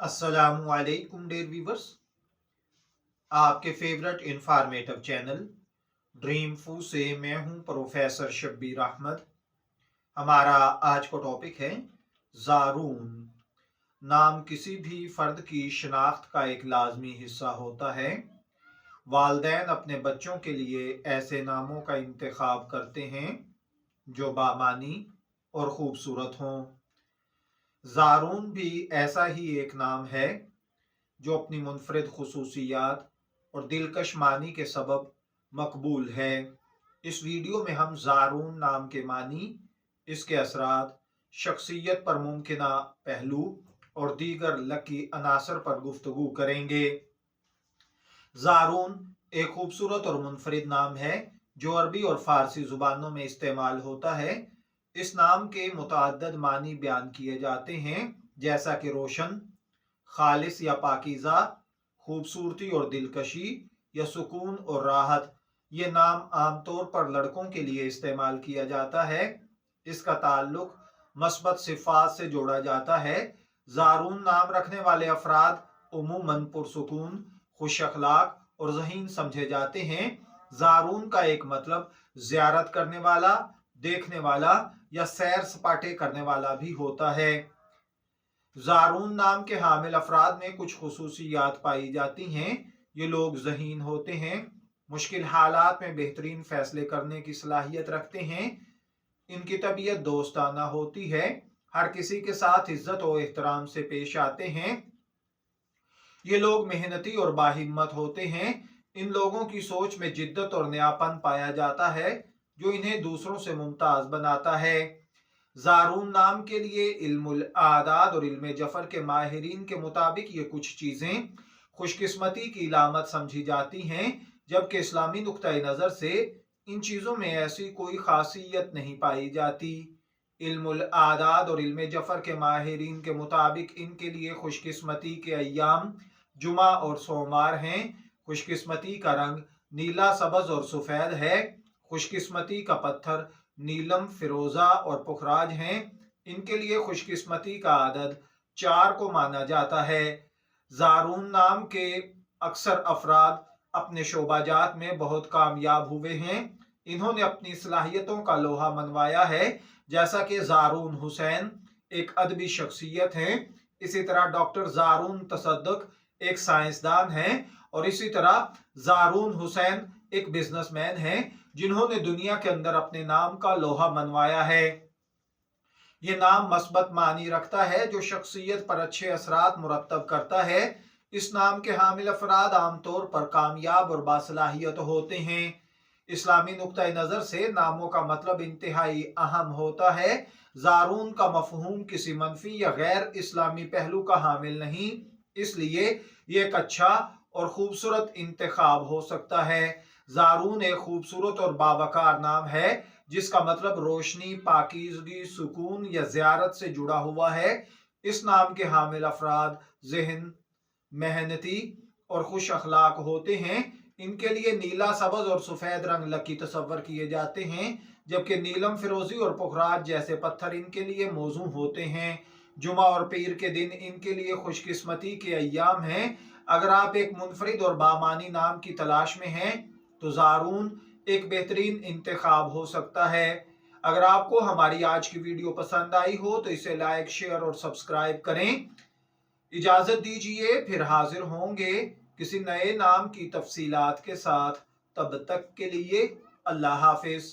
अस्सलामुअलैकुम dear viewers. आपके favourite informative channel dream फू से मैं हूं प्रोफेसर शब्बीर अहमद। हमारा आज का टॉपिक है ज़ारून। नाम किसी भी फर्द की शनाख्त का एक लाजमी हिस्सा होता है। वालिदैन अपने बच्चों के लिए ऐसे नामों का इंतखाब करते हैं जो बामानी और ख़ूबसूरत हों। ज़ारून भी ऐसा ही एक नाम है जो अपनी मुनफरिद खुसूसियात और दिलकश मानी के सबब मकबूल है। इस वीडियो में हम ज़ारून नाम के मानी, इसके असरात, शख्सियत पर मुमकिना पहलू और दीगर लकी अनासर पर गुफ्तगू करेंगे। ज़ारून एक खूबसूरत और मुनफरिद नाम है जो अरबी और फारसी ज़ुबानों में इस्तेमाल होता है। इस नाम के मुतअद्दिद मानी बयान किए जाते हैं, जैसा कि रोशन, खालिस या पाकीज़ा, खूबसूरती और दिलकशी या सुकून और राहत। ये नाम आमतौर पर लड़कों के लिए इस्तेमाल किया जाता है। इसका ताल्लुक मस्बत सिफ़ात से जोड़ा जाता है। ज़ारून नाम रखने वाले अफराद उमूमन पुरसुकून, खुश अखलाक और ज़हीन समझे जाते हैं। ज़ारून का एक मतलब ज़ियारत करने वाला, देखने वाला या सैर सपाटे करने वाला भी होता है। ज़ारून नाम के हामिल अफराद में कुछ खुसूसियात पाई जाती हैं। ये लोग ज़हीन होते हैं, मुश्किल हालात में बेहतरीन फैसले करने की सलाहियत रखते हैं, इनकी तबीयत दोस्ताना होती है, हर किसी के साथ इज्जत और एहतराम से पेश आते हैं। ये लोग मेहनती और बाहिम्मत होते हैं। इन लोगों की सोच में जिद्दत और नयापन पाया जाता है जो इन्हें दूसरों से मुमताज बनाता है। ज़ारून नाम के लिए इल्मुल आदाद और इल्म जफर के माहिरीन के मुताबिक ये कुछ चीज़ें खुशकिस्मती की इलामत समझी जाती हैं, जबकि इस्लामी नुक्ता नज़र से इन चीज़ों में ऐसी कोई खासियत नहीं पाई जाती। इल्मुल आदाद और इल्म जफर के माहिरीन के मुताबिक इनके लिए खुशकिस्मती के अय्याम जुमा और सोमवार हैं। खुशकिस्मती का रंग नीला, सब्ज और सफ़ेद है। खुशकिस्मती का पत्थर नीलम, फिरोजा और पुखराज हैं। इनके लिए खुशकिस्मती का आदद 4 को माना जाता है। ज़ारून नाम के अक्सर अफराद अपने शोबाजात में बहुत कामयाब हुए हैं। इन्होंने अपनी सलाहियतों का लोहा मनवाया है, जैसा कि ज़ारून हुसैन एक अदबी शख्सियत हैं। इसी तरह डॉक्टर ज़ारून तसद्दुक एक साइंसदान हैं और इसी तरह ज़ारून हुसैन एक बिजनेसमैन हैं जिन्होंने दुनिया के अंदर अपने नाम का लोहा मनवाया है। ये नाम मस्बत मानी रखता है जो शख्सियत पर अच्छे असरात मुरत्तब करता है। इस नाम के हामिल अफराद आमतौर पर कामयाब और बासलाहियत होते हैं। इस्लामी नुक्ता नज़र से नामों का मतलब इंतहाई अहम होता है। ज़ारून का मफहूम किसी मनफी या गैर इस्लामी पहलू का हामिल नहीं, इसलिए ये एक अच्छा और खूबसूरत इंतखाब हो सकता है। ज़ारून एक खूबसूरत और बावकार नाम है जिसका मतलब रोशनी, पाकीज़गी, सुकून या ज़ियारत से जुड़ा हुआ है। इस नाम के हामिल अफराद ज़हन, मेहनती और खुश अखलाक होते हैं। इनके लिए नीला, सब्ज और सफ़ेद रंग लकी तस्वर किए जाते हैं, जबकि नीलम, फिरोजी और पुखराज जैसे पत्थर इनके लिए मौजू होते हैं। जुमा और पीर के दिन इनके लिए खुशकिस्मती के अय्याम हैं। अगर आप एक मुनफरिद और बामानी नाम की तलाश में हैं तो ज़ारून एक बेहतरीन इंतखाब हो सकता है। अगर आपको हमारी आज की वीडियो पसंद आई हो तो इसे लाइक, शेयर और सब्सक्राइब करें। इजाज़त दीजिए, फिर हाजिर होंगे किसी नए नाम की तफसीलात के साथ। तब तक के लिए अल्लाह हाफिज।